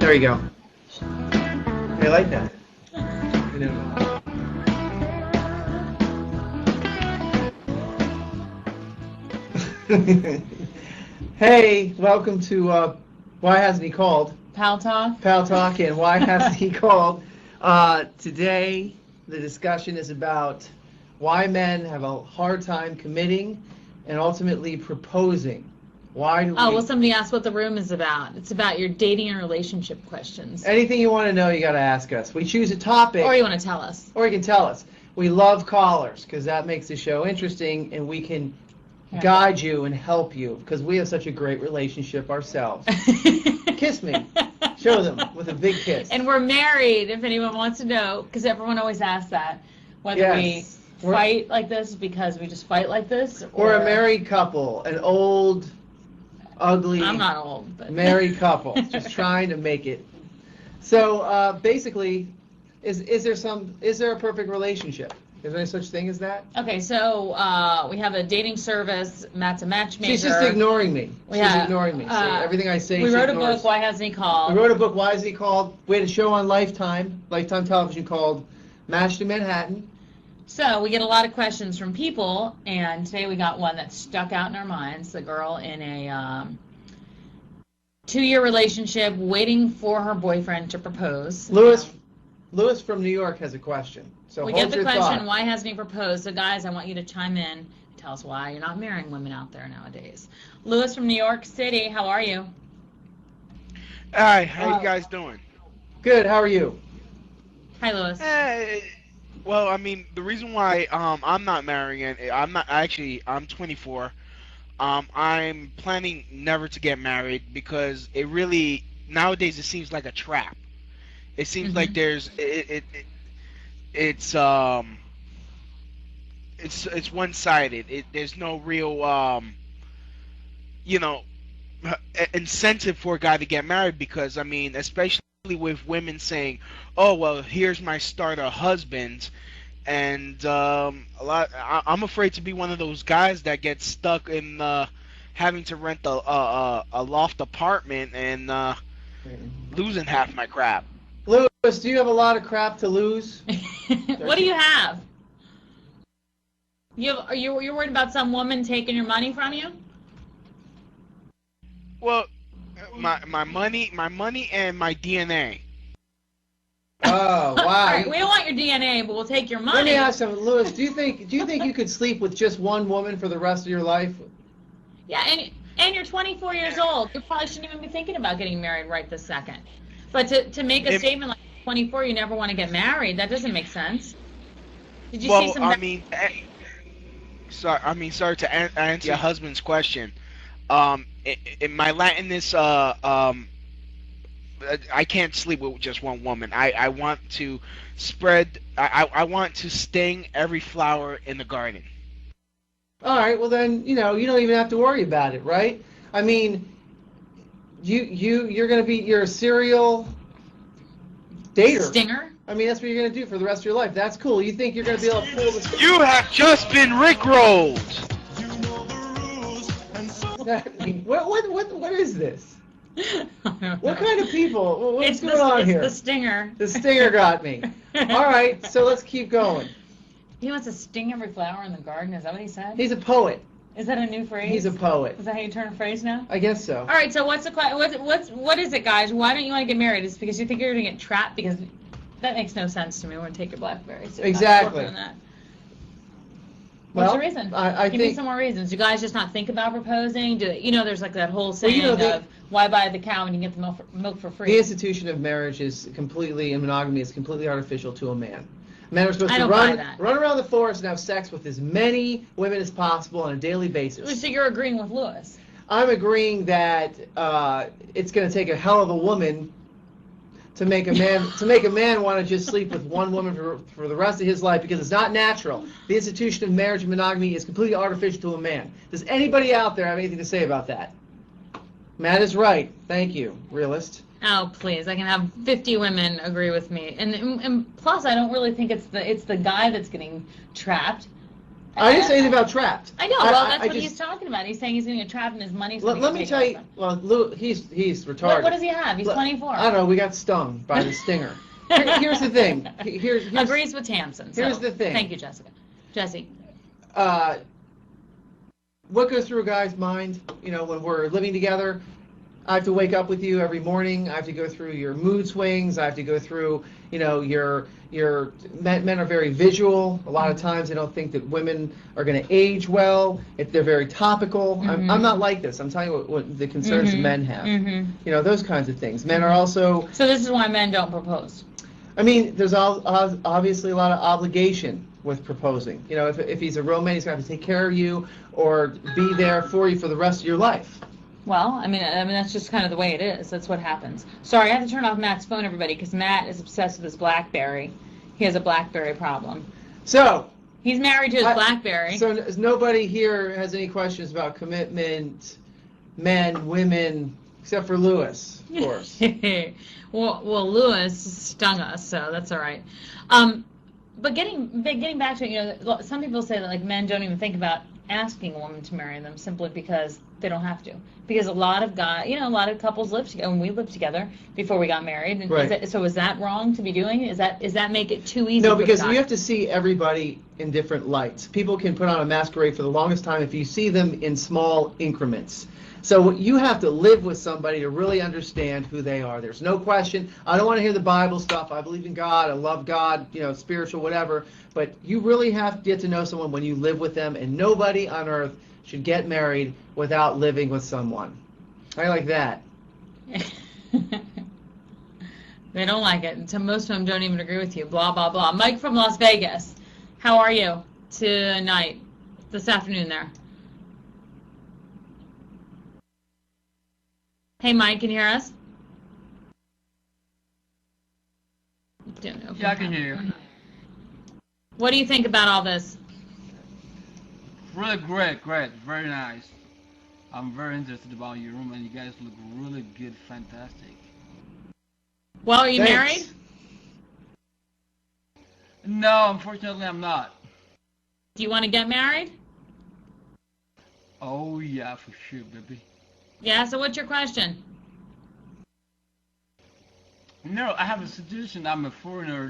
There you go. I like that. You know. Hey, welcome to Why Hasn't He Called? Paltalk. Paltalk, and Why Hasn't He Called? Today, the discussion is about why men have a hard time committing and ultimately proposing. Why do well, somebody asked what the room is about. It's about your dating and relationship questions. Anything you want to know, you got to ask us. We choose a topic. Or you want to tell us. Or you can tell us. We love callers because that makes the show interesting, and we can guide you and help you because we have such a great relationship ourselves. Kiss me. Show them with a big kiss. And we're married, if anyone wants to know, because everyone always asks that, whether we fight like this because we just fight like this. Or a married couple, an old, ugly, I'm not old, but married couple, just trying to make it. So basically, is there a perfect relationship? Is there any such thing as that? Okay, so we have a dating service. Matt's a matchmaker. She's just ignoring me. She's ignoring me. So everything I say, we wrote ignores. a book, Why Hasn't He Called? We wrote a book, Why Hasn't He Called? We had a show on Lifetime Television called Matched in Manhattan. So we get a lot of questions from people, and today we got one that stuck out in our minds. The girl in a 2-year relationship waiting for her boyfriend to propose. Lewis from New York has a question. So we get the question, why hasn't he proposed? So guys, I want you to chime in and tell us why you're not marrying women out there nowadays. Lewis from New York City, how are you? Hi, how you guys doing? Good, how are you? Hi, Lewis. Well, I mean, the reason why I'm not marrying, I'm 24. I'm planning never to get married because it really, nowadays it seems like a trap. It seems like there's it's one-sided. There's no real incentive for a guy to get married because I mean, especially with women saying, "Oh well, here's my starter husband," and I'm afraid to be one of those guys that gets stuck in having to rent a loft apartment and losing half my crap. Lewis, do you have a lot of crap to lose? What do you have? You're worried about some woman taking your money from you? Well, my money and my DNA. Oh wow! All right, we don't want your DNA, but we'll take your money. Let me ask you, Lewis. Do you think you could sleep with just one woman for the rest of your life? Yeah, and you're 24 years old. You probably shouldn't even be thinking about getting married right this second. But to make a statement like 24, you never want to get married, that doesn't make sense. Did you see some? Sorry to answer your husband's question. In my Latinness, I can't sleep with just one woman. I want to spread. I want to sting every flower in the garden. All right. Well, then you don't even have to worry about it, right? I mean, you're a serial dater. Stinger. I mean, that's what you're gonna do for the rest of your life. That's cool. You think you're gonna be able to pull this? You have just been rickrolled. What is this? What kind of people? What's going on here? It's the stinger. The stinger got me. All right, so let's keep going. He wants to sting every flower in the garden. Is that what he said? He's a poet. Is that a new phrase? He's a poet. Is that how you turn a phrase now? I guess so. All right, so what is it, guys? Why don't you want to get married? Is it because you think you're going to get trapped? Because that makes no sense to me. We're going to take your BlackBerry. So exactly. What's the reason? Give me some more reasons. Do guys just not think about proposing? There's like that whole saying of why buy the cow when you get the milk for free? The institution of marriage and monogamy is completely artificial to a man. Men are supposed to run around the forest and have sex with as many women as possible on a daily basis. So you're agreeing with Lewis? I'm agreeing that it's going to take a hell of a woman to make a man want to just sleep with one woman for the rest of his life because it's not natural. The institution of marriage and monogamy is completely artificial to a man. Does anybody out there have anything to say about that? Matt is right. Thank you, realist. Oh, please. I can have 50 women agree with me. And plus, I don't really think it's the guy that's getting trapped. I didn't say anything about trapped. I know. Well, that's what he's talking about. He's saying he's going to get trapped in his money. So Let me tell you. Well, Lou, he's retarded. What does he have? He's 24. I don't know. We got stung by the stinger. Here's the thing. Here's agrees with Tamsen. So. Here's the thing. Thank you, Jessica. Jesse. What goes through a guy's mind? You know, when we're living together, I have to wake up with you every morning. I have to go through your mood swings. I have to go through, you know, your men are very visual. A lot of times they don't think that women are going to age well. If they're very topical. I'm not like this. I'm telling you what the concerns men have. You know, those kinds of things. Men are also. So this is why men don't propose. I mean, there's obviously a lot of obligation with proposing. You know, if he's a real man, he's going to have to take care of you or be there for you for the rest of your life. Well, I mean that's just kind of the way it is. That's what happens. Sorry, I have to turn off Matt's phone, everybody, because Matt is obsessed with his BlackBerry. He has a BlackBerry problem. So he's married to his BlackBerry. So nobody here has any questions about commitment, men, women, except for Lewis, of course. well, Lewis stung us, so that's all right. But getting back to it, you know, some people say that like men don't even think about asking a woman to marry them simply because they don't have to. Because a lot of a lot of couples live together, and we lived together before we got married. And right. Is that wrong to be doing? Is that make it too easy? No, because you have to see everybody in different lights. People can put on a masquerade for the longest time if you see them in small increments. So you have to live with somebody to really understand who they are. There's no question. I don't want to hear the Bible stuff. I believe in God. I love God, you know, spiritual, whatever. But you really have to get to know someone when you live with them, and nobody on earth should get married without living with someone. I like that. They don't like it. So most of them don't even agree with you. Blah, blah, blah. Mike from Las Vegas. How are you tonight, this afternoon there? Hey, Mike, can you hear us? Yeah, I can hear you. What do you think about all this? Really great, very nice. I'm very interested about your room, and you guys look really good, fantastic. Well, are you Thanks. married? No, unfortunately, I'm not. Do you want to get married? Oh yeah, for sure, baby. Yeah, so what's your question? No, I have a suggestion. I'm a foreigner